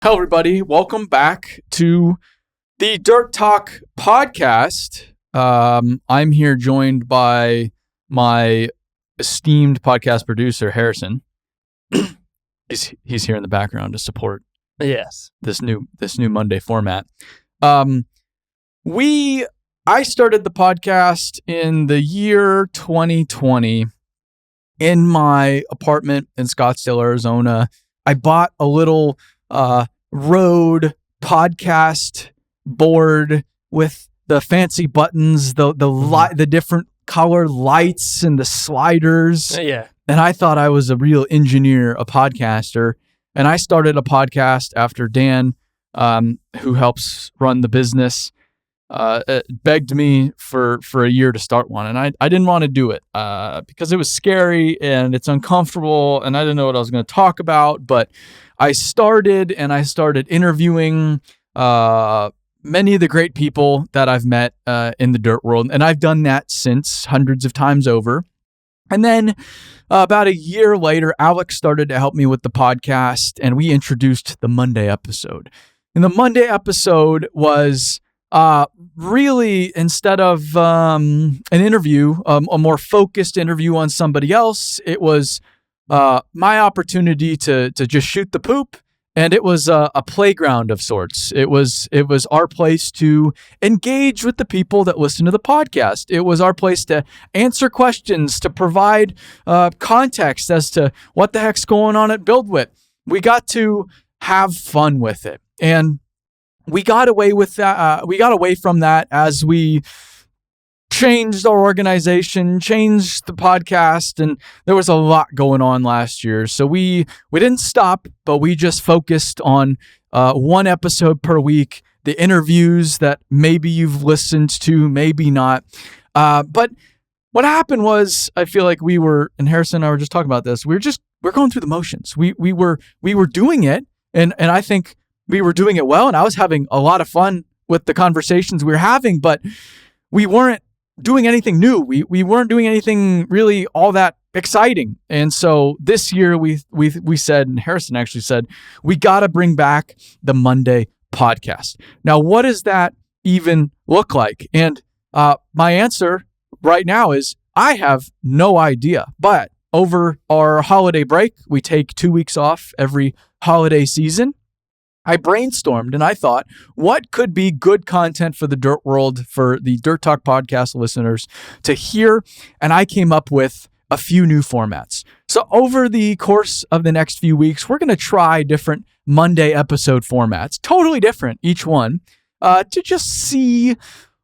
Hello, everybody. Welcome back to the Dirt Talk podcast. I'm here joined by my esteemed podcast producer, Harrison. He's here in the background to support this new Monday format. I started the podcast in the year 2020 in my apartment in Scottsdale, Arizona. I bought a little Rode podcast board with the fancy buttons, the different color lights and the sliders. Yeah. And I thought I was a real engineer, a podcaster. And I started a podcast after Dan, who helps run the business, begged me for a year to start one. And I didn't want to do it because it was scary and it's uncomfortable and I didn't know what I was going to talk about. But I started interviewing many of the great people that I've met in the dirt world. And I've done that since hundreds of times over. And then about a year later, Alex started to help me with the podcast and we introduced the Monday episode. And the Monday episode was really, instead of an interview, a more focused interview on somebody else, it was my opportunity to just shoot the poop. And it was a playground of sorts. It was our place to engage with the people that listen to the podcast. It was our place to answer questions, to provide context as to what the heck's going on at BuildWitt. We got to have fun with it. And we got away with that. We got away from that as we changed our organization, changed the podcast, and there was a lot going on last year. So we didn't stop, but we just focused on one episode per week, the interviews that maybe you've listened to, maybe not. But what happened was, I feel like and Harrison and I were just talking about this, we're going through the motions. We were doing it, and I think we were doing it well, and I was having a lot of fun with the conversations we were having, but we weren't doing anything new. We weren't doing anything really all that exciting. And so this year we said, and Harrison actually said, we got to bring back the Monday podcast. Now, what does that even look like? And my answer right now is I have no idea. But over our holiday break, we take 2 weeks off every holiday season. I brainstormed and I thought, what could be good content for the dirt world, for the Dirt Talk podcast listeners to hear? And I came up with a few new formats. So over the course of the next few weeks, we're going to try different Monday episode formats, totally different, each one, to just see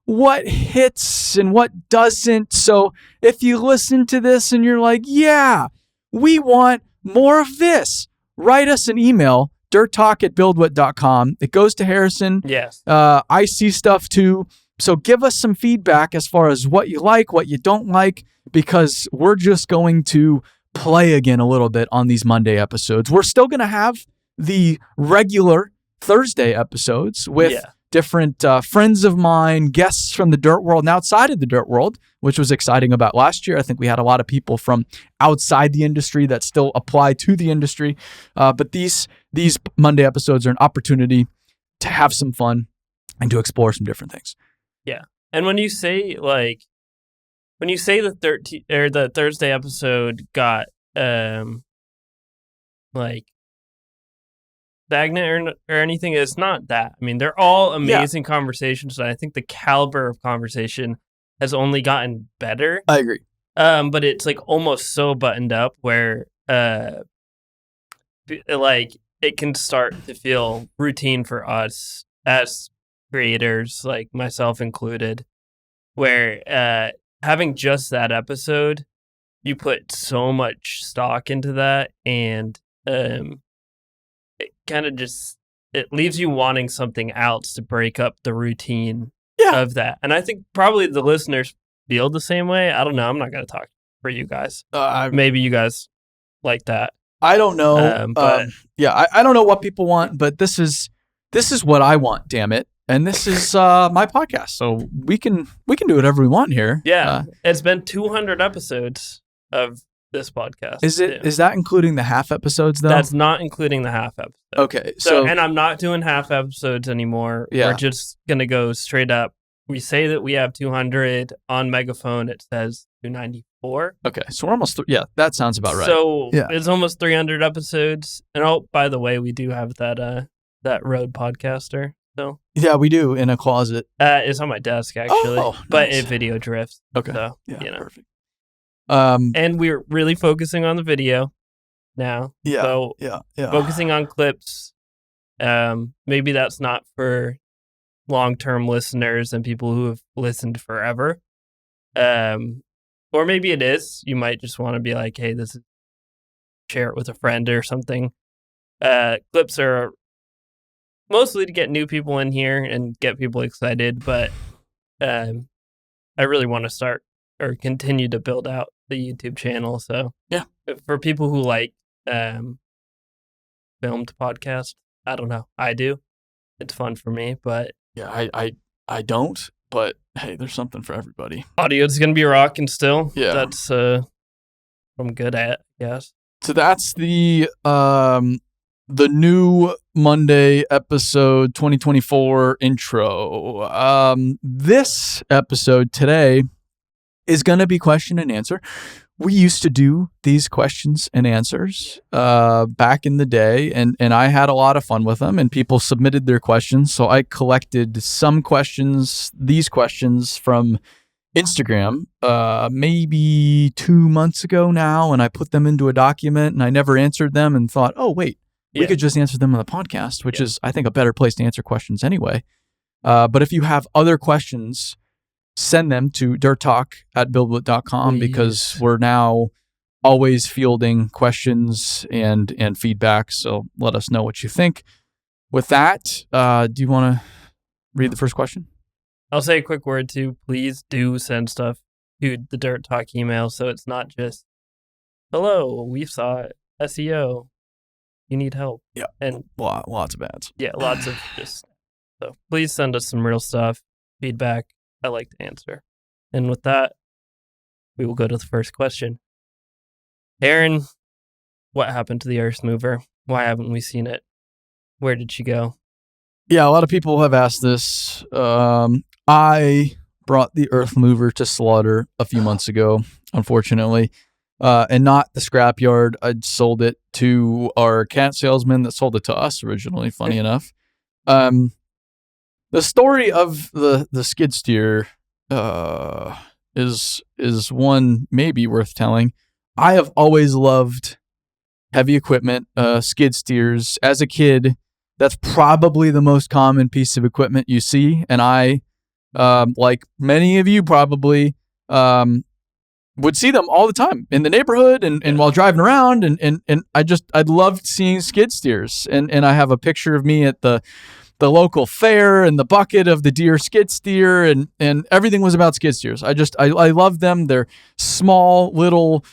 what hits and what doesn't. So if you listen to this and you're like, yeah, we want more of this, write us an email, dirttalk@buildwitt.com. It goes to Harrison. Yes. I see stuff too. So give us some feedback as far as what you like, what you don't like, because we're just going to play again a little bit on these Monday episodes. We're still going to have the regular Thursday episodes with different friends of mine, guests from the dirt world and outside of the dirt world, which was exciting about last year. I think we had a lot of people from outside the industry that still apply to the industry. But these Monday episodes are an opportunity to have some fun and to explore some different things. Yeah. And when you say the Thursday episode got stagnant or anything, it's not that. I mean, they're all amazing conversations, and I think the caliber of conversation has only gotten better. I agree. But it's like almost so buttoned up where it can start to feel routine for us as creators, like myself included, where having just that episode, you put so much stock into that, and it kind of it leaves you wanting something else to break up the routine of that. And I think probably the listeners feel the same way. I don't know. I'm not going to talk for you guys. Maybe you guys like that. I don't know. But I don't know what people want, but this is what I want, damn it. And this is my podcast. So we can do whatever we want here. Yeah. It's been 200 episodes of this podcast. Is that including the half episodes though? That's not including the half episode. Okay. So and I'm not doing half episodes anymore. Yeah. We're just going to go straight up. We say that we have 200 on Megaphone. It says 294. Okay. So we're almost, that sounds about right. So it's almost 300 episodes. And by the way, we do have that Rode Podcaster. So yeah, we do in a closet. It's on my desk actually, but nice. it video drifts. Okay. So, perfect. And we're really focusing on the video now. Yeah. So focusing on clips. Maybe that's not for long-term listeners and people who have listened forever. Or maybe it is. You might just want to be like, hey, share it with a friend or something. Clips are mostly to get new people in here and get people excited, but I really want to start or continue to build out the YouTube channel. So for people who like filmed podcasts, I don't know. I do. It's fun for me, but I don't. But hey, there's something for everybody. Audio's gonna be rocking still. Yeah, that's what I'm good at. Yes. So that's the new Monday episode 2024 intro. This episode today is going to be question and answer. We used to do these questions and answers back in the day, and I had a lot of fun with them, and people submitted their questions. So I collected some questions, these questions from Instagram, maybe 2 months ago now, and I put them into a document, and I never answered them and thought, oh, wait, we could just answer them on the podcast, which is, I think, a better place to answer questions anyway. But if you have other questions, send them to dirttalk@buildwitt.com because we're now always fielding questions and feedback. So let us know what you think. With that, do you want to read the first question? I'll say a quick word too. Please do send stuff to the Dirt Talk email so it's not just, hello, we saw SEO. You need help. Yeah. And lots of ads. Yeah, lots of just. So please send us some real stuff, feedback. I like to answer. And with that, we will go to the first question. Aaron, what happened to the earthmoover? Why haven't we seen it? Where did she go? Yeah, a lot of people have asked this. I brought the earthmoover to slaughter a few months ago, unfortunately, and not the scrapyard. I'd sold it to our cat salesman that sold it to us originally, funny enough. The story of the skid steer is one maybe worth telling. I have always loved heavy equipment, skid steers. As a kid, that's probably the most common piece of equipment you see. And I, like many of you probably, would see them all the time in the neighborhood and while driving around. And I loved seeing skid steers. And I have a picture of me at the local fair and the bucket of the deer skid steer and everything was about skid steers. I love them. They're small, little,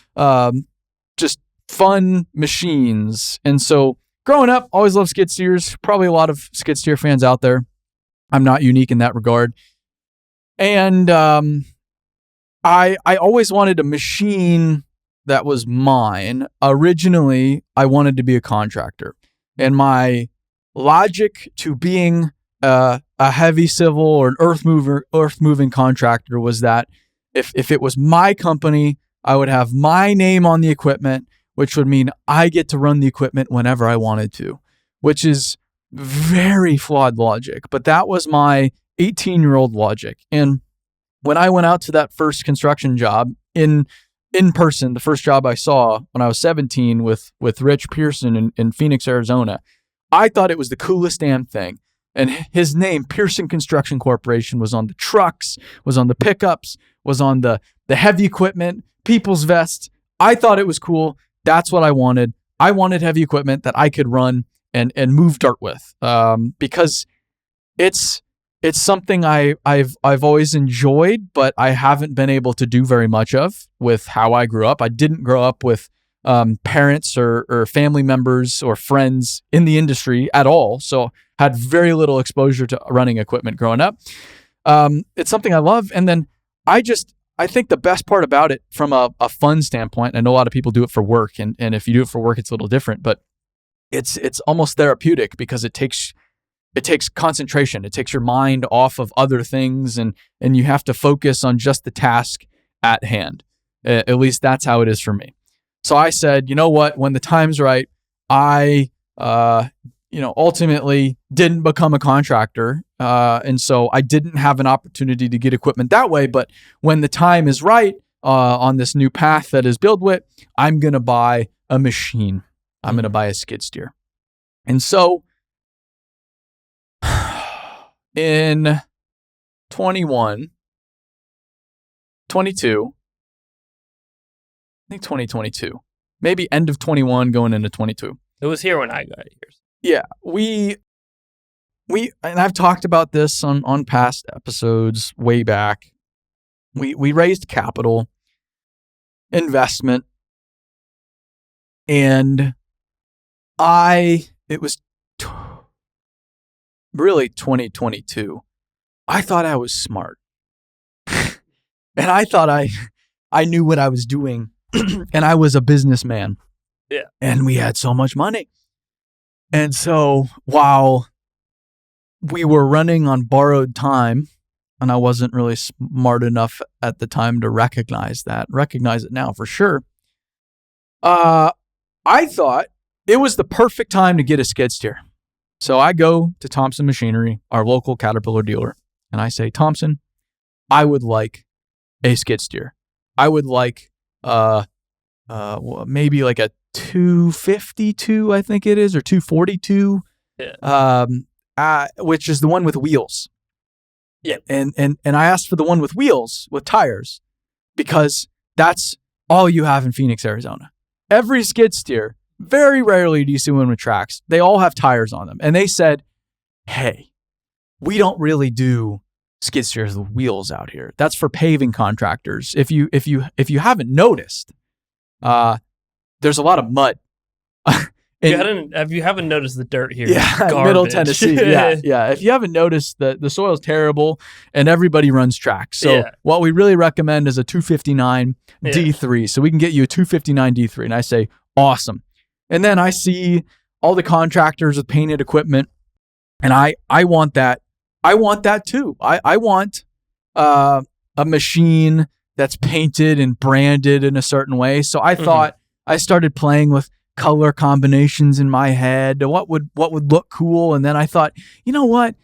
just fun machines. And so growing up, always loved skid steers. Probably a lot of skid steer fans out there. I'm not unique in that regard. And I always wanted a machine that was mine. Originally, I wanted to be a contractor. And my logic to being a heavy civil or an earth moving contractor was that if it was my company, I would have my name on the equipment, which would mean I get to run the equipment whenever I wanted to, which is very flawed logic. But that was my 18-year-old logic. And when I went out to that first construction job in person, the first job I saw when I was 17 with Rich Pearson in Phoenix, Arizona, I thought it was the coolest damn thing. And his name, Pearson Construction Corporation, was on the trucks, was on the pickups, was on the heavy equipment, people's vests. I thought it was cool. That's what I wanted. I wanted heavy equipment that I could run and move dirt with, because it's something I've always enjoyed, but I haven't been able to do very much of with how I grew up. I didn't grow up with parents or family members or friends in the industry at all. So had very little exposure to running equipment growing up. It's something I love. And then I think the best part about it from a fun standpoint, I know a lot of people do it for work, and if you do it for work, it's a little different, but it's almost therapeutic because it takes concentration. It takes your mind off of other things, and you have to focus on just the task at hand. At least that's how it is for me. So I said, you know what? When the time's right, I ultimately didn't become a contractor, and so I didn't have an opportunity to get equipment that way. But when the time is right, on this new path that is BuildWitt, I'm gonna buy a machine. I'm gonna buy a skid steer. And so in 22, I think 2022, maybe end of 21 going into 22. It was here when I got here. Yeah, we and I've talked about this on past episodes way back. We raised capital investment, and it was really 2022. I thought I was smart. And I thought I knew what I was doing. And I was a businessman. Yeah. And we had so much money. And so while we were running on borrowed time, and I wasn't really smart enough at the time to recognize it now for sure, I thought it was the perfect time to get a skid steer. So I go to Thompson Machinery, our local Caterpillar dealer, and I say, Thompson, I would like a skid steer. I would like maybe like a 252, I think it is, or 242, which is the one with wheels. Yeah. And I asked for the one with wheels, with tires, because that's all you have in Phoenix, Arizona. Every skid steer, very rarely do you see one with tracks. They all have tires on them. And they said, hey, we don't really do skid steers with wheels out here. That's for paving contractors. If you haven't noticed, there's a lot of mud. If you haven't noticed the dirt here, yeah, Middle Tennessee. Yeah. If you haven't noticed, the soil's terrible, and everybody runs tracks. So what we really recommend is a 259 D3. So we can get you a 259 D3. And I say, awesome. And then I see all the contractors with painted equipment, and I want that. I want that too. I want a machine that's painted and branded in a certain way. So I thought, I started playing with color combinations in my head. What would look cool? And then I thought, you know what?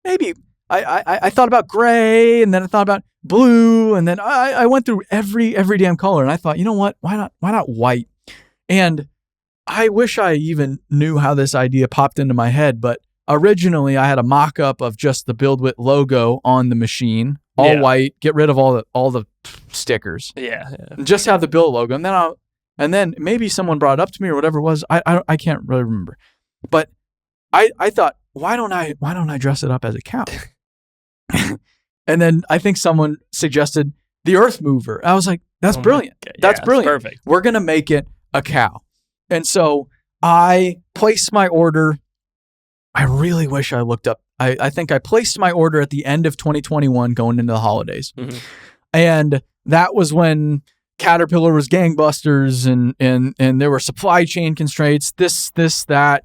Maybe I thought about gray, and then I thought about blue, and then I went through every damn color, and I thought, you know what? Why not white? And I wish I even knew how this idea popped into my head, but originally I had a mock-up of just the BuildWitt logo on the machine, all white, get rid of all the stickers. Yeah. And just have the Build logo. And then maybe someone brought it up to me or whatever it was. I can't really remember. But I thought, why don't I dress it up as a cow? And then I think someone suggested the earthmoover. I was like, that's brilliant. That's brilliant. Perfect. We're going to make it a cow. And so I placed my order. I really wish I looked up. I think I placed my order at the end of 2021 going into the holidays. Mm-hmm. And that was when Caterpillar was gangbusters, and there were supply chain constraints, this, that,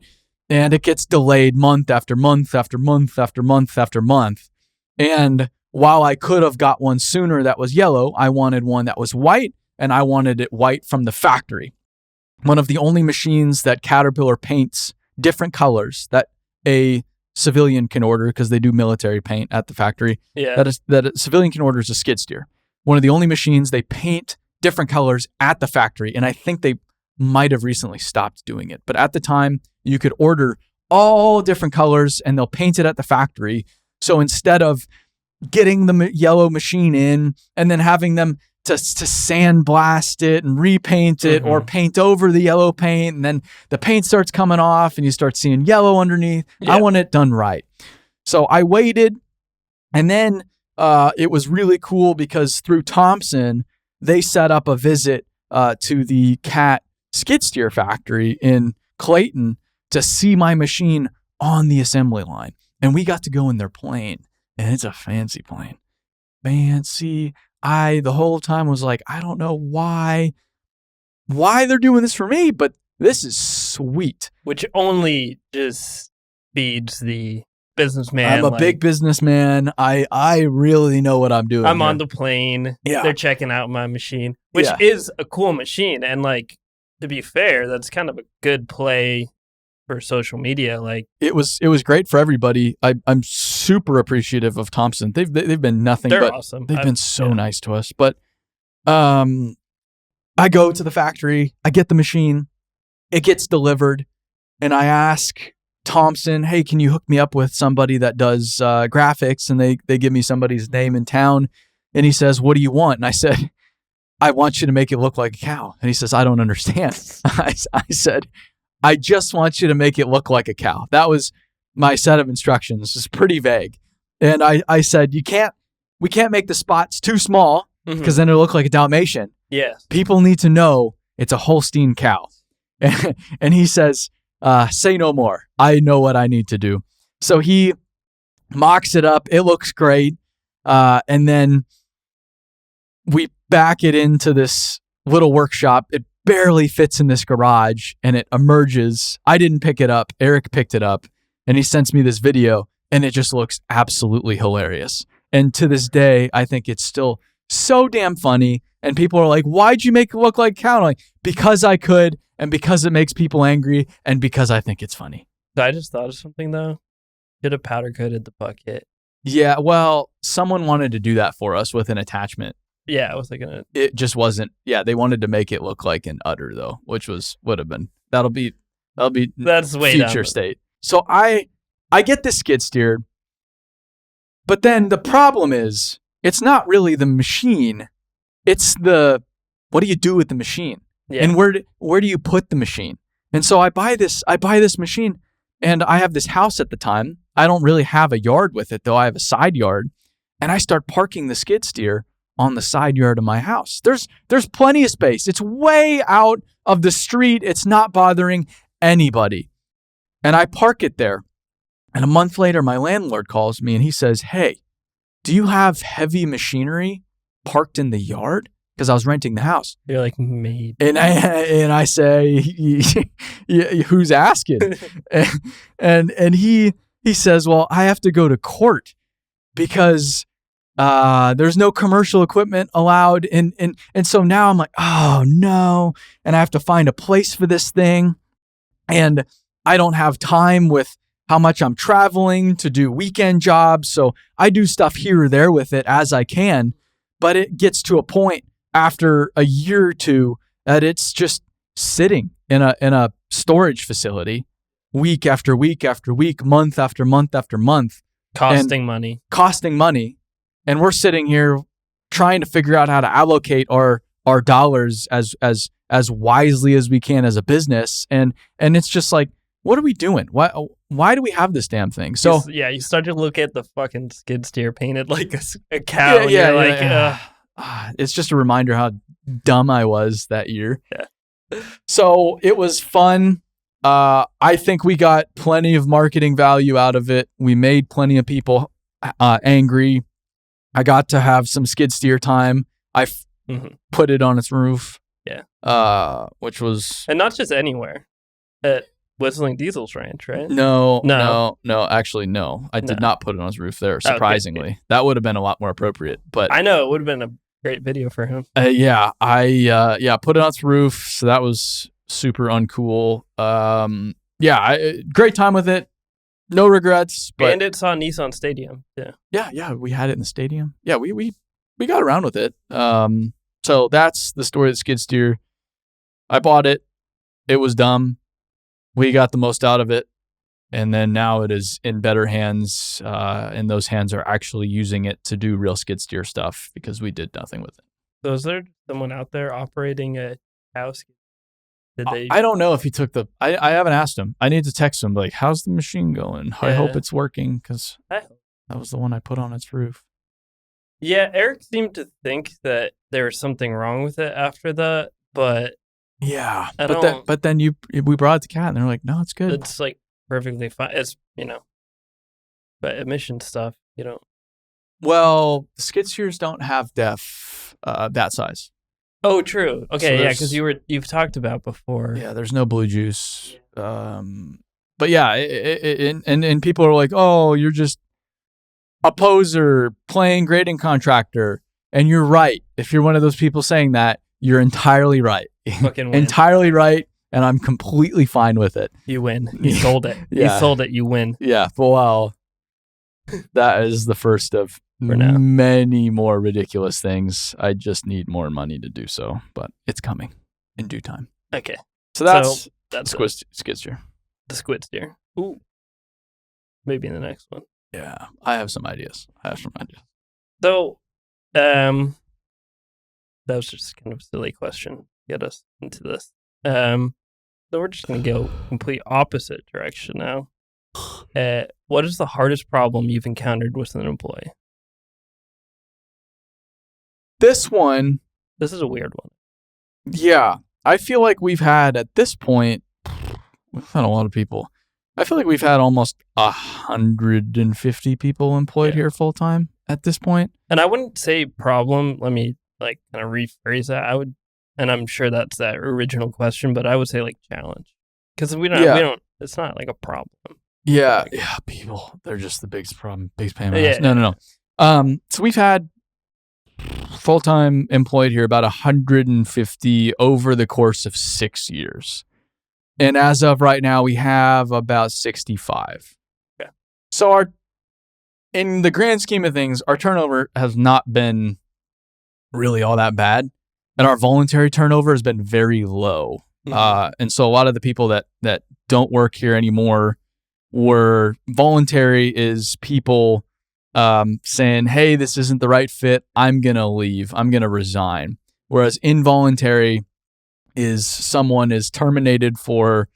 and it gets delayed month after month after month after month after month. And while I could have got one sooner that was yellow, I wanted one that was white, and I wanted it white from the factory. One of the only machines that Caterpillar paints different colors that a civilian can order, because they do military paint at the factory. Yeah. That a civilian can order is a skid steer. One of the only machines they paint different colors at the factory. And I think they might have recently stopped doing it. But at the time, you could order all different colors and they'll paint it at the factory. So instead of getting the yellow machine in and then having them to sandblast it and repaint it, or paint over the yellow paint, and then the paint starts coming off and you start seeing yellow underneath. I want it done right. So I waited, and then it was really cool because through Thompson, they set up a visit to the Cat skid steer factory in Clayton to see my machine on the assembly line. And we got to go in their plane, and it's a fancy plane. Fancy. I the whole time was like, I don't know why they're doing this for me, but this is sweet. Which only just feeds the businessman. I'm a big businessman. I really know what I'm doing. I'm on the plane. Yeah. They're checking out my machine, which is a cool machine. And like, to be fair, that's kind of a good play for social media. Like, it was great for everybody. I'm super appreciative of Thompson. They've been nothing they're but awesome. They've been so nice to us. But I go to the factory, I get the machine, it gets delivered, and I ask Thompson, hey, can you hook me up with somebody that does graphics? And they give me somebody's name in town. And he says, what do you want? And I said, I want you to make it look like a cow. And he says, I don't understand. I said, I just want you to make it look like a cow. That was my set of instructions. It's pretty vague. And I said, we can't make the spots too small because then it'll look like a Dalmatian. Yes. People need to know it's a Holstein cow. And he says, say no more. I know what I need to do. So he mocks it up. It looks great. And then we back it into this little workshop. It barely fits in this garage and it emerges. I didn't pick it up. Eric picked it up and he sends me this video and it just looks absolutely hilarious. And to this day, I think it's still so damn funny. And people are like, why'd you make it look like a cow? I'm like, because I could, and because it makes people angry, and because I think it's funny. I just thought of something though. Should have powder coated the bucket. Yeah, well, someone wanted to do that for us with an attachment. Yeah, I was thinking it. It just wasn't. Yeah, they wanted to make it would have been. That's way future dumb. State. So I get this skid steer, but then the problem is it's not really the machine. It's what do you do with the machine? Yeah. And where do you put the machine? And so I buy this machine, and I have this house at the time. I don't really have a yard with it though. I have a side yard, and I start parking the skid steer on the side yard of my house. There's plenty of space. It's way out of the street. It's not bothering anybody. And I park it there. And a month later, my landlord calls me and he says, hey, do you have heavy machinery parked in the yard? Because I was renting the house. You're like, maybe. And I say, who's asking? and he says, well, I have to go to court because there's no commercial equipment allowed. And so now I'm like, oh no. And I have to find a place for this thing. And I don't have time with how much I'm traveling to do weekend jobs. So I do stuff here or there with it as I can. But it gets to a point after a year or two that it's just sitting in a storage facility week after week after week, month after month after month. Costing money. And we're sitting here trying to figure out how to allocate our dollars as wisely as we can as a business. And it's just like, what are we doing? Why do we have this damn thing? So you start to look at the fucking skid steer painted like a cow. Yeah. It's just a reminder how dumb I was that year. Yeah. So it was fun. I think we got plenty of marketing value out of it. We made plenty of people angry. I got to have some skid steer time. I put it on its roof. Yeah. Which was... And not just anywhere. At Whistling Diesel's ranch, right? No. Actually, no. I did not put it on his roof there, surprisingly. Okay. That would have been a lot more appropriate. But I know, it would have been a great video for him. I put it on its roof, so that was super uncool. Great time with it. No regrets. But and it saw Nissan Stadium. Yeah, we had it in the stadium. Yeah, we got around with it. So that's the story of the skid steer. I bought it. It was dumb. We got the most out of it. And then now it is in better hands. And those hands are actually using it to do real skid steer stuff because we did nothing with it. So is there someone out there operating a house? I don't know if he took I haven't asked him. I need to text him like, how's the machine going? Yeah. I hope it's working because that was the one I put on its roof. Yeah, Eric seemed to think that there was something wrong with it after that, but yeah, but then we brought it to Cat and they're like, no, it's good. It's like perfectly fine. It's but emission stuff, Well, the skid steers don't have DEF that size. Oh, true. Okay, So yeah, because you've talked about before. Yeah, there's no blue juice. But yeah, and people are like, oh, you're just a poser playing grading contractor. And you're right. If you're one of those people saying that, you're entirely right. Fucking win. Entirely right. And I'm completely fine with it. You win. You sold it. Yeah. You sold it. You win. Yeah. Well, that is the first of For now. many more ridiculous things. I just need more money to do so, but it's coming in due time. Okay. So that's skid steer. The squid steer. Ooh. Maybe in the next one. Yeah. I have some ideas. So, that was just kind of a silly question to get us into this. So we're just going to go complete opposite direction now. What is the hardest problem you've encountered with an employee? This This is a weird one. Yeah. I feel like we've had, at this point, we've had a lot of people. I feel like we've had almost 150 people employed here full time at this point. And I wouldn't say problem. Let me kind of rephrase that. I would, and I'm sure that's that original question, but I would say challenge, because we don't. It's not like a problem. Yeah, people. They're just the biggest problem. Biggest pain in my ass. Yeah. No. So we've had full time employed here about 150 over the course of 6 years. And as of right now, we have about 65. Okay. So in the grand scheme of things, our turnover has not been really all that bad. And our voluntary turnover has been very low. Mm-hmm. And so a lot of the people that don't work here anymore were voluntary is people saying, hey, this isn't the right fit. I'm going to leave. I'm going to resign. Whereas involuntary is someone is terminated for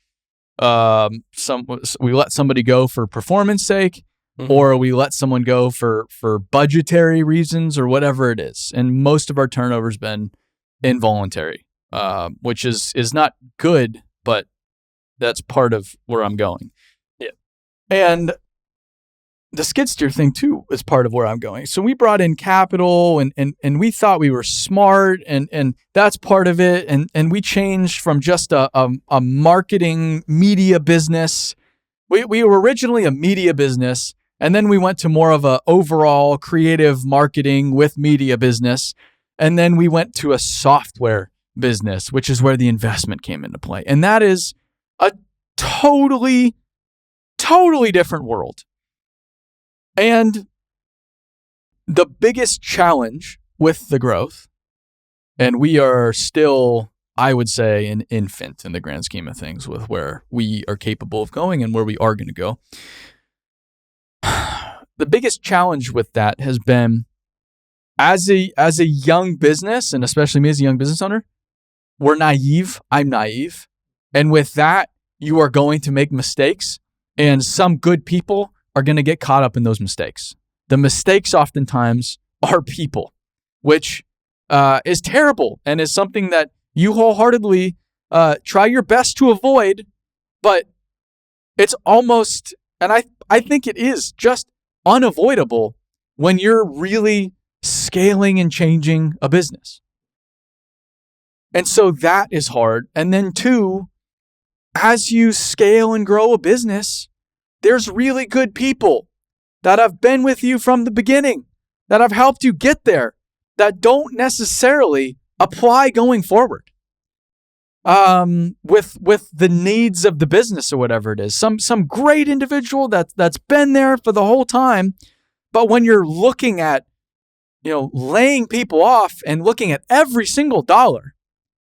we let somebody go for performance sake, mm-hmm. or we let someone go for budgetary reasons or whatever it is. And most of our turnover has been involuntary, which is not good, but that's part of where I'm going. Yeah. And the skid steer thing too is part of where I'm going. So we brought in capital and we thought we were smart and that's part of it. And we changed from just a marketing media business. We were originally a media business, and then we went to more of a overall creative marketing with media business. And then we went to a software business, which is where the investment came into play. And that is a totally different world. And the biggest challenge with the growth, and we are still, I would say, an infant in the grand scheme of things with where we are capable of going and where we are going to go. The biggest challenge with that has been, as a young business, and especially me as a young business owner, we're naive. I'm naive. And with that, you are going to make mistakes, and some good people are going to get caught up in those mistakes. The mistakes oftentimes are people, which is terrible and is something that you wholeheartedly try your best to avoid, but it's almost, and I think it is just unavoidable when you're really scaling and changing a business. And so that is hard. And then two, as you scale and grow a business, there's really good people that have been with you from the beginning, that have helped you get there, that don't necessarily apply going forward with the needs of the business or whatever it is. Some great individual that's been there for the whole time, but when you're looking at, laying people off and looking at every single dollar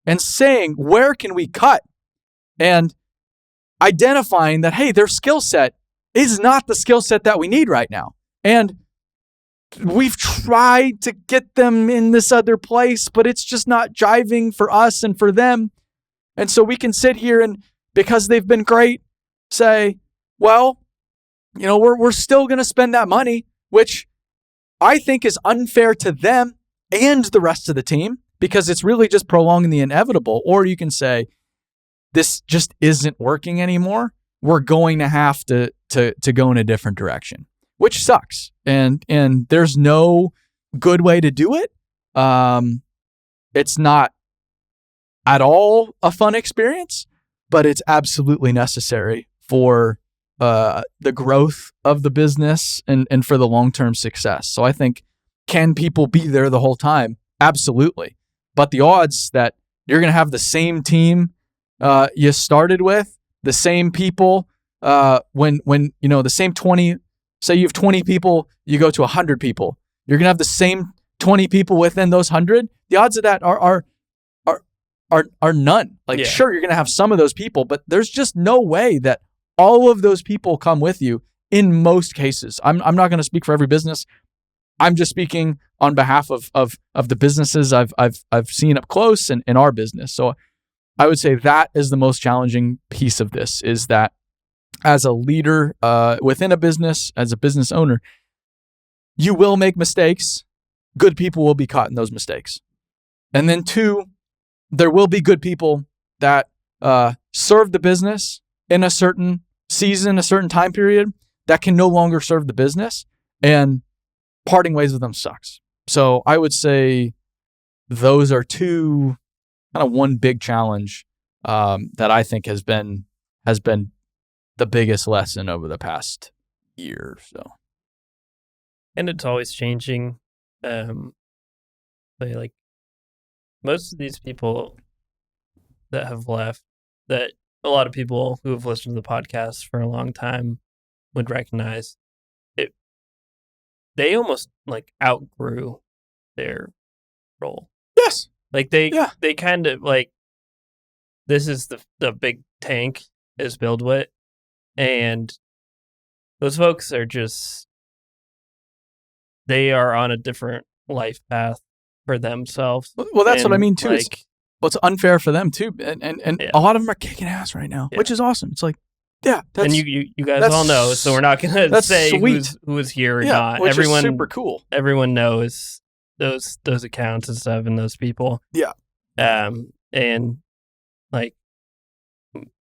and saying, where can we cut? And identifying that, hey, their skill set is not the skill set that we need right now. And we've tried to get them in this other place, but it's just not jiving for us and for them. And so we can sit here and, because they've been great, say, well, we're still going to spend that money, which I think is unfair to them and the rest of the team, because it's really just prolonging the inevitable. Or you can say, this just isn't working anymore. We're going to have to go in a different direction, which sucks. And there's no good way to do it. It's not at all a fun experience, but it's absolutely necessary for the growth of the business and for the long-term success. So I think, can people be there the whole time? Absolutely. But the odds that you're going to have the same team you started with, the same people, when the same 20, say you have 20 people, you go to 100 people, you're going to have the same 20 people within those 100. The odds of that are none. Like, sure, you're going to have some of those people, but there's just no way that all of those people come with you in most cases. I'm not going to speak for every business. I'm just speaking on behalf of the businesses I've seen up close and in our business. So I would say that is the most challenging piece of this, is that as a leader within a business, as a business owner, you will make mistakes. Good people will be caught in those mistakes. And then 2, there will be good people that serve the business in a certain season, a certain time period, that can no longer serve the business, and parting ways with them sucks. So I would say those are 2, kind of one big challenge that I think has been the biggest lesson over the past year or so. And it's always changing. Like most of these people that have left, that a lot of people who have listened to the podcast for a long time would recognize it. They almost like outgrew their role. Yes. Like they kind of like, this is the big tank is BuildWitt, and those folks are just, they are on a different life path for themselves. Well, that's what I mean too. Like, it's unfair for them too, and a lot of them are kicking ass right now, which is awesome. It's like, that's, and you guys all know, so we're not gonna say who is here or not. Which is super cool. Everyone knows those accounts and stuff and those people. Yeah. And like,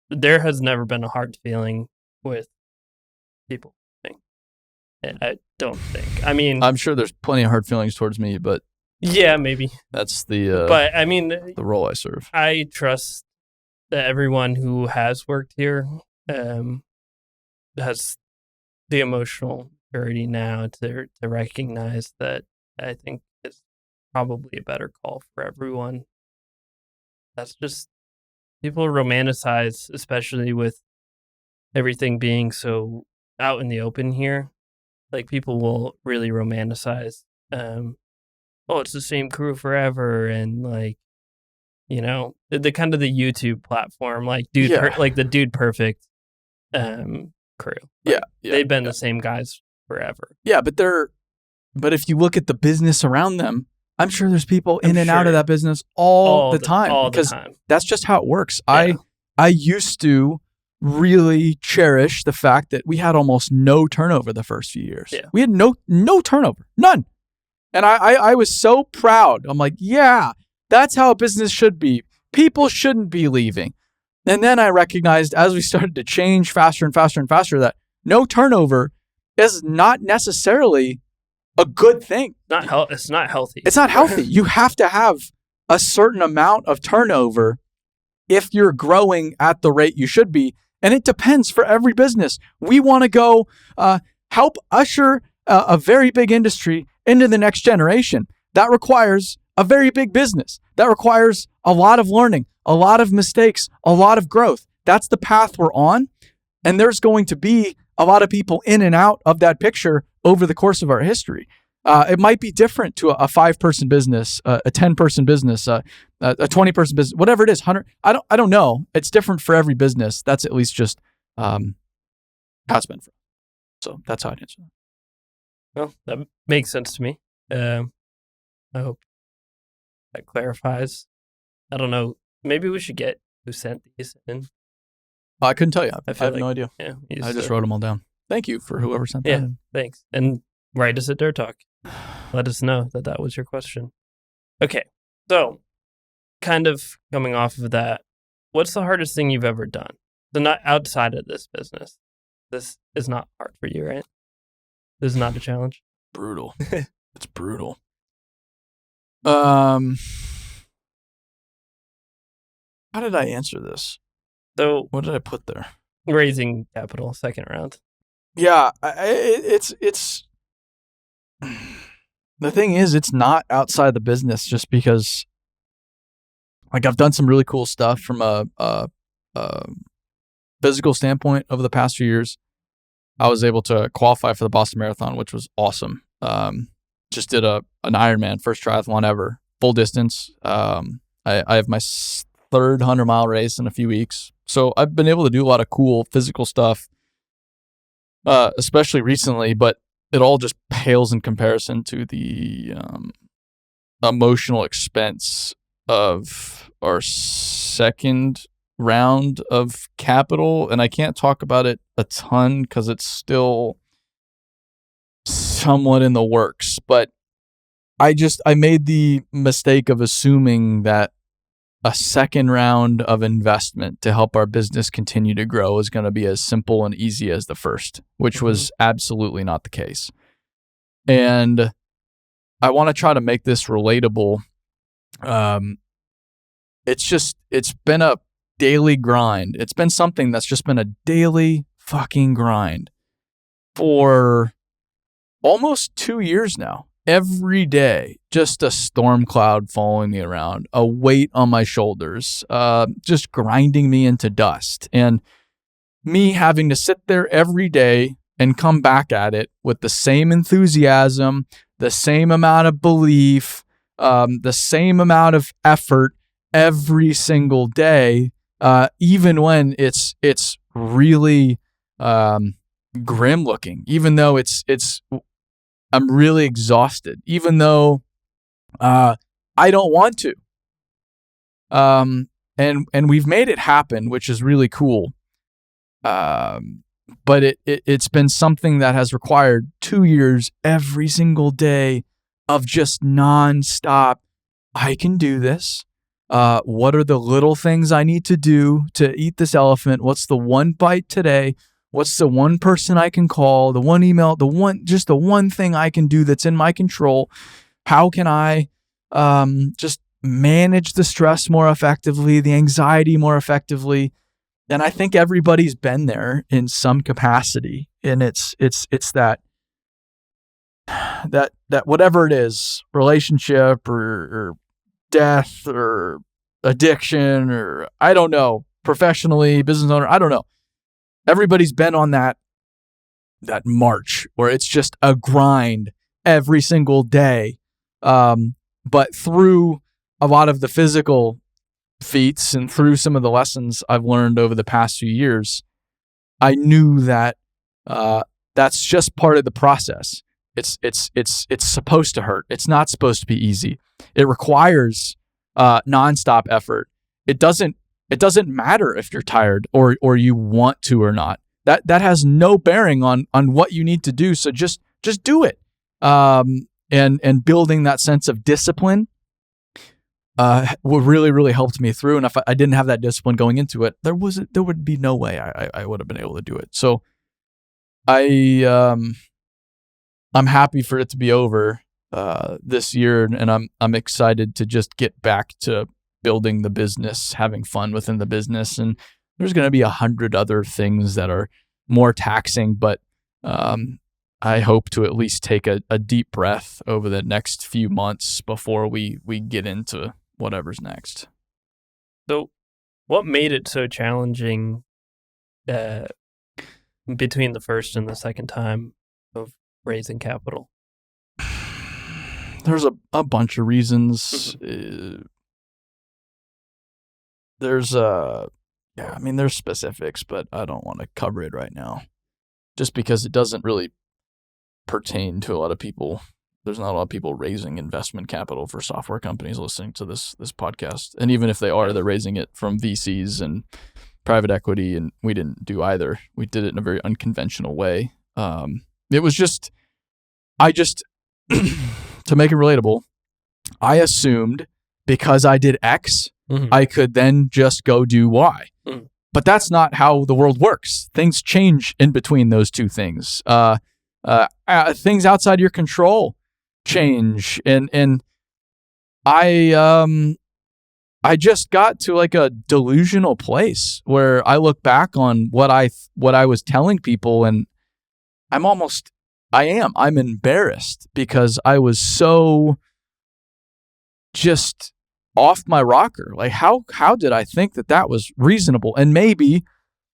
there has never been a hard feeling with people. I don't think. I mean, I'm sure there's plenty of hard feelings towards me, but yeah, maybe that's the. But I mean, the role I serve. I trust that everyone who has worked here has the emotional maturity now to recognize that. I think it's probably a better call for everyone. That's just, people romanticize, especially with everything being so out in the open here. Like, people will really romanticize, it's the same crew forever, and like, the kind of the YouTube platform, like like the Dude Perfect crew. Like, they've been the same guys forever. Yeah, but if you look at the business around them, I'm sure there's people in and out of that business all the time, because that's just how it works. Yeah. I used to really cherish the fact that we had almost no turnover the first few years. Yeah. We had no turnover, none. And I was so proud. I'm like, yeah, that's how a business should be. People shouldn't be leaving. And then I recognized, as we started to change faster and faster and faster, that no turnover is not necessarily a good thing. It's not healthy. It's not healthy. You have to have a certain amount of turnover if you're growing at the rate you should be. And it depends for every business. We want to go help usher a very big industry into the next generation. That requires a very big business. That requires a lot of learning, a lot of mistakes, a lot of growth. That's the path we're on. And there's going to be a lot of people in and out of that picture over the course of our history. It might be different to a 5-person business, a 10-person business, a 20-person business, whatever it is, 100. I don't know. It's different for every business. That's at least just how it's been for. So that's how I'd answer that. Well, that makes sense to me. I hope that clarifies. I don't know. Maybe we should get who sent these in. I couldn't tell you. I have no idea. Yeah, I just wrote them all down. Thank you for whoever sent that in. Thanks. And write us at Dirt Talk. Let us know that was your question. Okay. So, kind of coming off of that, what's the hardest thing you've ever done? So, not outside of this business. This is not hard for you, right? This is not a challenge. Brutal. It's brutal. How did I answer this? So What did I put there? raising capital, second round. Yeah, it's the thing is, it's not outside the business just because, like, I've done some really cool stuff from a physical standpoint over the past few years. I was able to qualify for the Boston Marathon, which was awesome. Just did an Ironman, first triathlon ever, full distance. I have my third 100-mile race in a few weeks. So I've been able to do a lot of cool physical stuff, especially recently, but it all just pales in comparison to the emotional expense of our second round of capital. And I can't talk about it a ton because it's still somewhat in the works. But I made the mistake of assuming that a second round of investment to help our business continue to grow is going to be as simple and easy as the first, which was absolutely not the case. And I want to try to make this relatable. It's been a daily grind. It's been something that's just been a daily fucking grind for almost 2 years now. Every day, just a storm cloud following me around, a weight on my shoulders, just grinding me into dust. And me having to sit there every day and come back at it with the same enthusiasm, the same amount of belief, the same amount of effort every single day, even when it's really grim looking, even though I'm really exhausted, even though I don't want to. And we've made it happen, which is really cool. But it's been something that has required 2 years every single day of just nonstop. I can do this. What are the little things I need to do to eat this elephant? What's the one bite today? What's the one person I can call, the one email, the one thing I can do that's in my control? How can I just manage the stress more effectively, the anxiety more effectively? And I think everybody's been there in some capacity. And it's that whatever it is, relationship or death or addiction or I don't know, professionally, business owner, I don't know. Everybody's been on that march where it's just a grind every single day. But through a lot of the physical feats and through some of the lessons I've learned over the past few years, I knew that that's just part of the process. It's supposed to hurt. It's not supposed to be easy. It requires nonstop effort. It doesn't matter if you're tired or you want to or not. That has no bearing on what you need to do. So just do it. And building that sense of discipline really, really helped me through. And if I didn't have that discipline going into it, there would be no way I would have been able to do it. So I'm happy for it to be over this year, and I'm excited to just get back to building the business, having fun within the business. And there's going to be 100 other things that are more taxing, but I hope to at least take a deep breath over the next few months before we get into whatever's next. So what made it so challenging between the first and the second time of raising capital? There's a bunch of reasons. There's specifics, but I don't want to cover it right now just because it doesn't really pertain to a lot of people. There's not a lot of people raising investment capital for software companies listening to this podcast. And even if they are, they're raising it from VCs and private equity, and we didn't do either. We did it in a very unconventional way. It was just, to make it relatable, I assumed because I did X, I could then just go do Y. But that's not how the world works. Things change in between those two things. Things outside your control change. And I I just got to like a delusional place where I look back on what I was telling people, and I'm embarrassed because I was so just off my rocker. Like how did I think that was reasonable? And maybe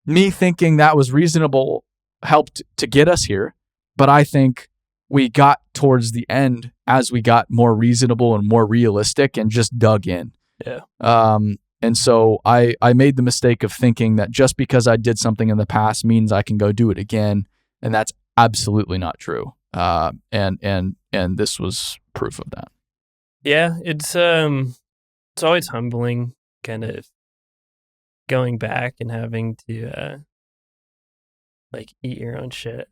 me thinking that was reasonable helped to get us here, but I think we got towards the end as we got more reasonable and more realistic and just dug in. Yeah. And so I made the mistake of thinking that just because I did something in the past means I can go do it again, and that's absolutely not true. And this was proof of that. Yeah, it's always humbling, kind of going back and having to like eat your own shit.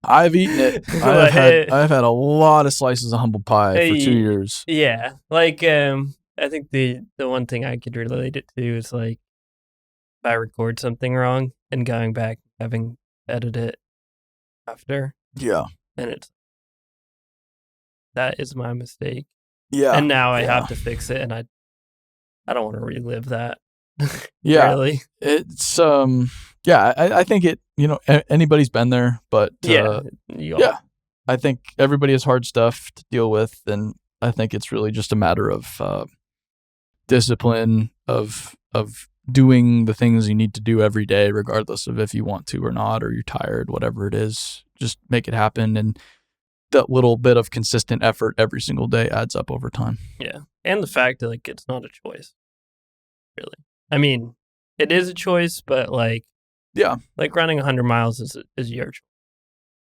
I've eaten it. I've had a lot of slices of humble pie for 2 years. Yeah, like I think the one thing I could relate it to is like if I record something wrong and going back having edit it after. Yeah, And that is my mistake. Yeah, and now I have to fix it, and I don't want to relive that. Yeah, really. It's I think it. Anybody's been there, but I think everybody has hard stuff to deal with, and I think it's really just a matter of discipline of doing the things you need to do every day, regardless of if you want to or not, or you're tired, whatever it is. Just make it happen, and that little bit of consistent effort every single day adds up over time. Yeah, and the fact that like it's not a choice, really. I mean, it is a choice, but like running 100 miles is your choice.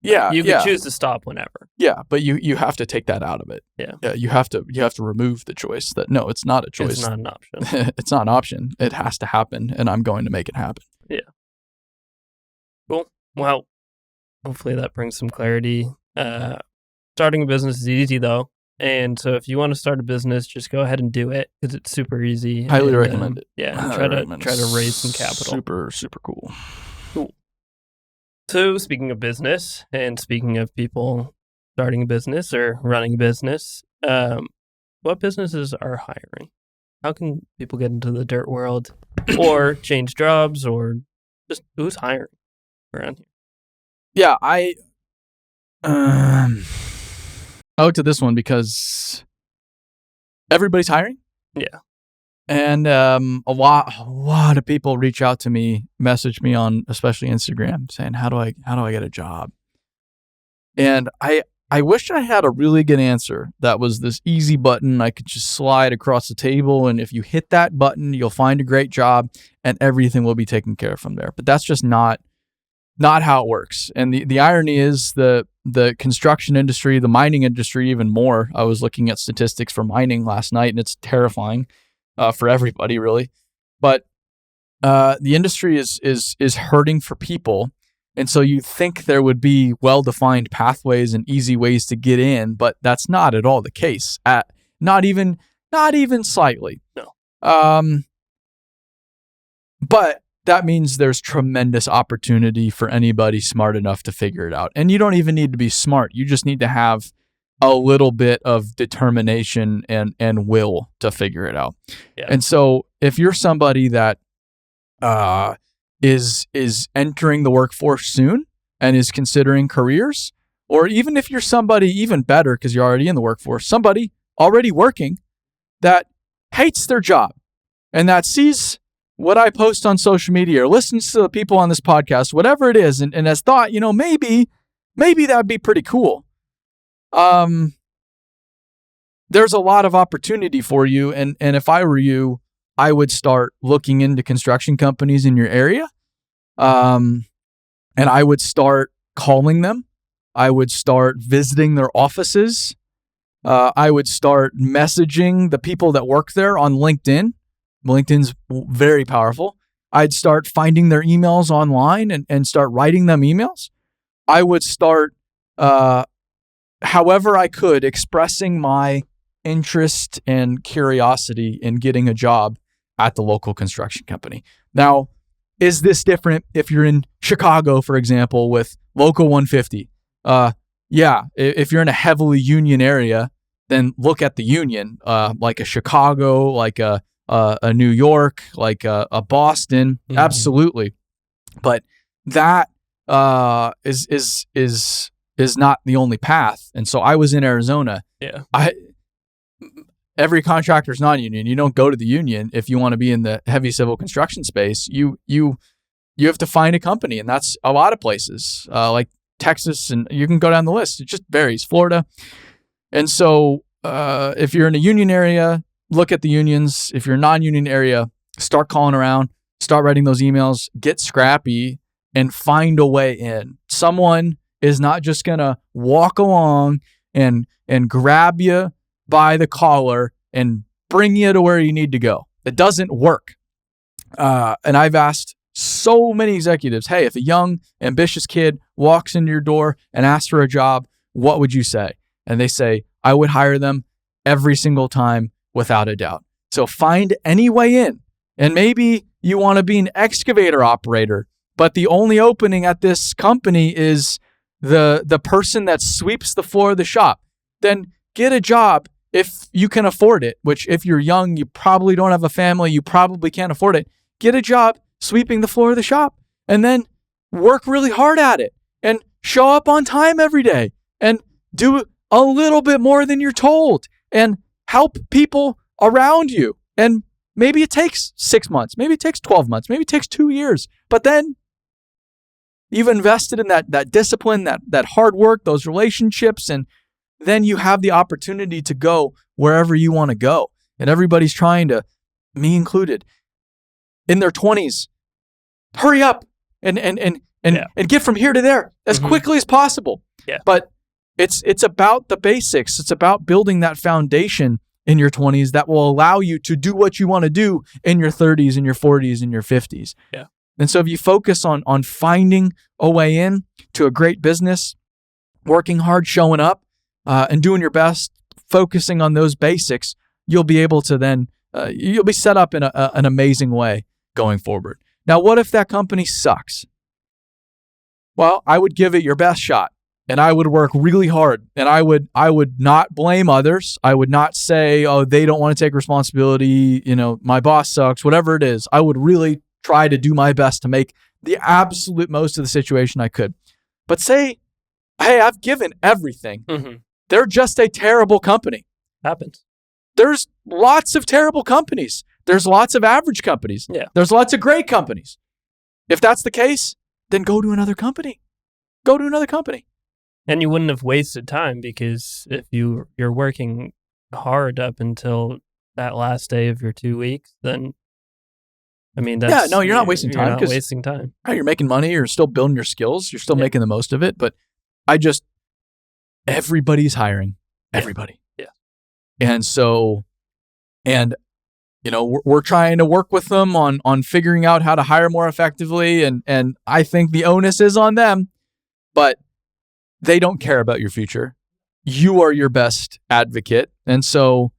Yeah, you can choose to stop whenever. Yeah, but you have to take that out of it. Yeah, you have to remove the choice. That no, it's not a choice. It's not an option. It's not an option. It has to happen, and I'm going to make it happen. Yeah. Cool. Well, hopefully that brings some clarity. Starting a business is easy though, and so if you want to start a business, just go ahead and do it because it's super easy. Highly recommend it. Yeah, try to raise some capital. Super cool. Cool. So speaking of business and speaking of people starting a business or running a business, what businesses are hiring? How can people get into the dirt world or change jobs, or just who's hiring around here? Yeah, I looked at this one because everybody's hiring. Yeah. And a lot of people reach out to me, message me on especially Instagram saying, how do I get a job? And I wish I had a really good answer that was this easy button I could just slide across the table, and if you hit that button, you'll find a great job and everything will be taken care of from there. But that's just not how it works. And the irony is the construction industry, the mining industry even more. I was looking at statistics for mining last night, and it's terrifying for everybody really. But the industry is hurting for people. And so you think there would be well-defined pathways and easy ways to get in, but that's not at all the case. Not even slightly. No. But that means there's tremendous opportunity for anybody smart enough to figure it out. And you don't even need to be smart. You just need to have a little bit of determination and will to figure it out. Yeah. And so if you're somebody that is entering the workforce soon and is considering careers, or even if you're somebody even better because you're already in the workforce, somebody already working that hates their job and that sees what I post on social media or listens to the people on this podcast, whatever it is, and has thought, maybe that'd be pretty cool. There's a lot of opportunity for you. And if I were you, I would start looking into construction companies in your area. And I would start calling them. I would start visiting their offices. I would start messaging the people that work there on LinkedIn. LinkedIn's very powerful. I'd start finding their emails online and start writing them emails. I would start, however I could, expressing my interest and curiosity in getting a job at the local construction company. Now, is this different if you're in Chicago, for example, with Local 150? Yeah, if you're in a heavily union area, then look at the union, like a Chicago, like a a New York, like a Boston, absolutely. But that is not the only path. And so I was in Arizona. Yeah. Every contractor is non-union. You don't go to the union if you want to be in the heavy civil construction space. You have to find a company, and that's a lot of places, like Texas, and you can go down the list. It just varies. Florida. And so if you're in a union area, look at the unions. If you're a non-union area, start calling around, start writing those emails, get scrappy, and find a way in. Someone is not just going to walk along and grab you by the collar and bring you to where you need to go. It doesn't work. And I've asked so many executives, hey, if a young, ambitious kid walks into your door and asks for a job, what would you say? And they say, I would hire them every single time without a doubt. So find any way in. And maybe you want to be an excavator operator, but the only opening at this company is the person that sweeps the floor of the shop. Then get a job if you can afford it, which if you're young, you probably don't have a family, you probably can't afford it. Get a job sweeping the floor of the shop, and then work really hard at it and show up on time every day and do a little bit more than you're told and help people around you. And maybe it takes 6 months, maybe it takes 12 months, maybe it takes 2 years, but then you've invested in that discipline, that hard work, those relationships, and then you have the opportunity to go wherever you want to go. And everybody's trying to, me included, in their 20s, hurry up and get from here to there as quickly as possible. Yeah. But it's about the basics. It's about building that foundation in your 20s that will allow you to do what you want to do in your 30s and your 40s and your 50s. Yeah. And so if you focus on finding a way in to a great business, working hard, showing up, and doing your best, focusing on those basics, you'll be able to then, you'll be set up in an amazing way going forward. Now, what if that company sucks? Well, I would give it your best shot, and I would work really hard, and I would not blame others. I would not say, oh, they don't want to take responsibility, my boss sucks, whatever it is. I would really try to do my best to make the absolute most of the situation I could. But say, hey, I've given everything. They're just a terrible company. Happens. There's lots of terrible companies. There's lots of average companies. Yeah. There's lots of great companies. If that's the case, then go to another company. Go to another company. And you wouldn't have wasted time, because if you're working hard up until that last day of your 2 weeks, then that's... Yeah, no, you're not wasting time. You're not wasting time. Right, you're making money. You're still building your skills. You're still making the most of it. But everybody's hiring. Everybody. Yeah. And so, we're trying to work with them on figuring out how to hire more effectively. And I think the onus is on them, but they don't care about your future. You are your best advocate. And so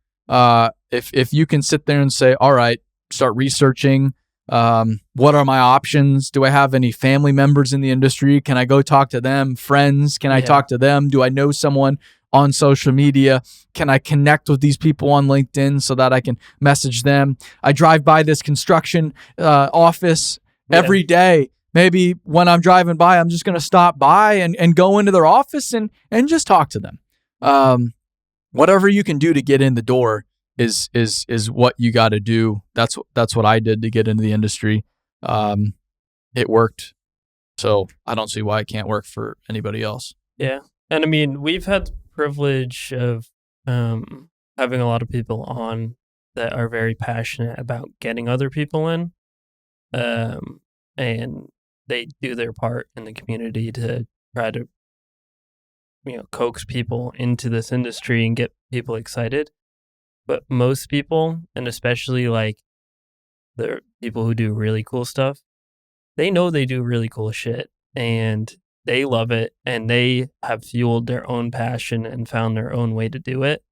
if you can sit there and say, all right, start researching, what are my options? Do I have any family members in the industry? Can I go talk to them? Friends? Can I talk to them? Do I know someone on social media? Can I connect with these people on LinkedIn so that I can message them? I drive by this construction office every day. Maybe when I'm driving by, I'm just going to stop by and go into their office and just talk to them. Whatever you can do to get in the door is what you got to do. That's what I did to get into the industry. It worked. So I don't see why it can't work for anybody else. Yeah. And we've had the privilege of having a lot of people on that are very passionate about getting other people in. And they do their part in the community to try to, coax people into this industry and get people excited. But most people, and especially like the people who do really cool stuff, they know they do really cool shit and they love it, and they have fueled their own passion and found their own way to do it.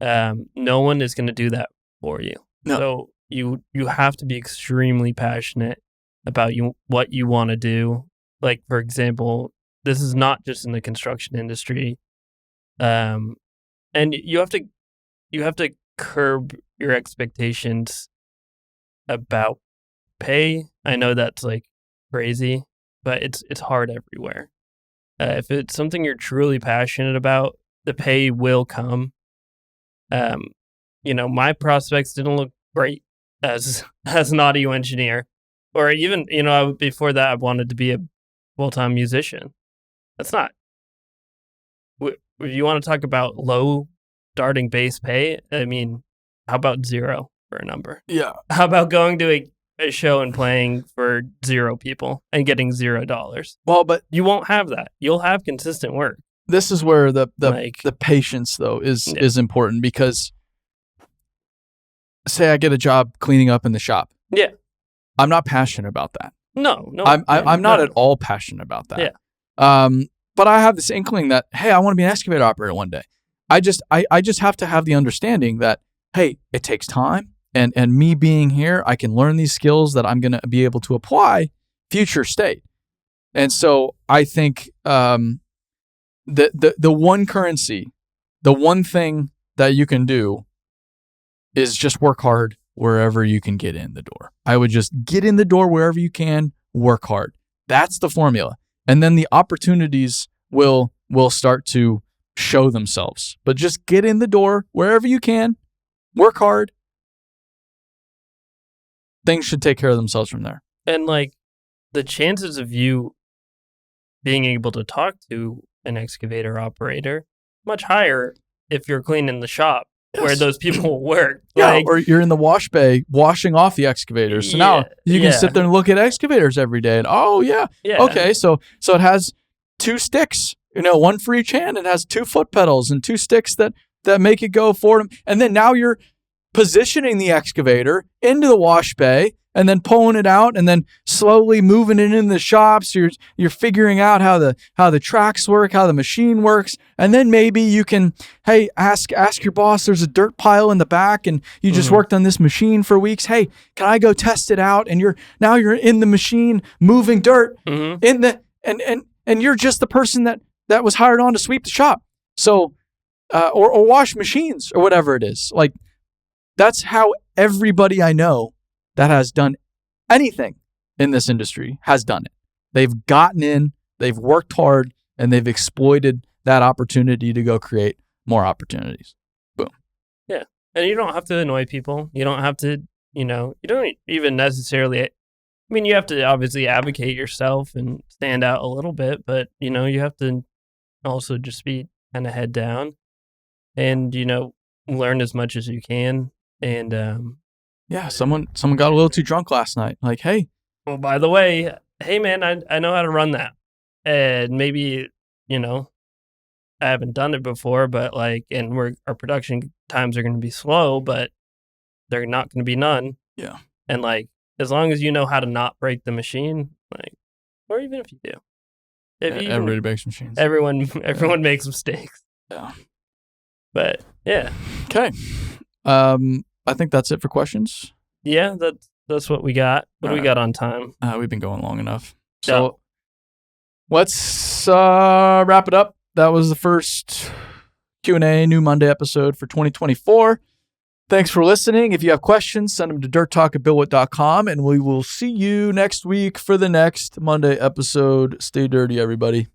No one is going to do that for you. No. So you have to be extremely passionate about what you want to do. Like, for example, this is not just in the construction industry. And you have to curb your expectations about pay. I know that's like crazy, but it's hard everywhere. If it's something you're truly passionate about, the pay will come. My prospects didn't look great as an audio engineer, or even before that I wanted to be a full-time musician. That's not. If you want to talk about low starting base pay, I mean, how about 0 for a number? Yeah. How about going to a show and playing for 0 people and getting $0? Well, but you won't have that. You'll have consistent work. This is where the patience though is important, because say I get a job cleaning up in the shop. Yeah. I'm not passionate about that. No. I'm not at all passionate about that. Yeah. But I have this inkling that, hey, I want to be an excavator operator one day. I just have to have the understanding that, hey, it takes time, and me being here, I can learn these skills that I'm going to be able to apply future state. And so I think the one currency, the one thing that you can do is just work hard wherever you can get in the door. I would just get in the door wherever you can, work hard. That's the formula. And then the opportunities will start to show themselves. But just get in the door wherever you can, work hard. Things should take care of themselves from there. And like the chances of you being able to talk to an excavator operator much higher if you're cleaning the shop. Yes. Where those people work. Yeah, or you're in the wash bay washing off the excavators. So now you can sit there and look at excavators every day. And okay, so it has 2 sticks, one for each hand. It has 2 foot pedals and 2 sticks that make it go forward. And then now you're positioning the excavator into the wash bay and then pulling it out and then slowly moving it in the shops. You're figuring out how the tracks work, how the machine works. And then maybe you can, hey, ask your boss, there's a dirt pile in the back and you just worked on this machine for weeks. Hey, can I go test it out? And you're in the machine moving dirt in the, and you're just the person that was hired on to sweep the shop. So, or wash machines or whatever it is. Like, that's how everybody I know that has done anything in this industry has done it. They've gotten in, they've worked hard, and they've exploited that opportunity to go create more opportunities. Boom. Yeah. And you don't have to annoy people. You don't have to, you don't even necessarily, you have to obviously advocate yourself and stand out a little bit, but, you have to also just be kind of head down and, learn as much as you can. And, yeah, someone got a little too drunk last night. Like, hey. Well, by the way, hey, man, I know how to run that. And maybe, I haven't done it before, but and our production times are going to be slow, but they're not going to be none. Yeah. And as long as you know how to not break the machine, or even if you do. Everybody breaks machines. Everyone makes mistakes. Yeah. But, yeah. Okay. I think that's it for questions. Yeah, that's what we got. What do we got on time? We've been going long enough. So let's wrap it up. That was the first Q&A New Monday episode for 2024. Thanks for listening. If you have questions, send them to dirttalk@buildwitt.com, and we will see you next week for the next Monday episode. Stay dirty, everybody.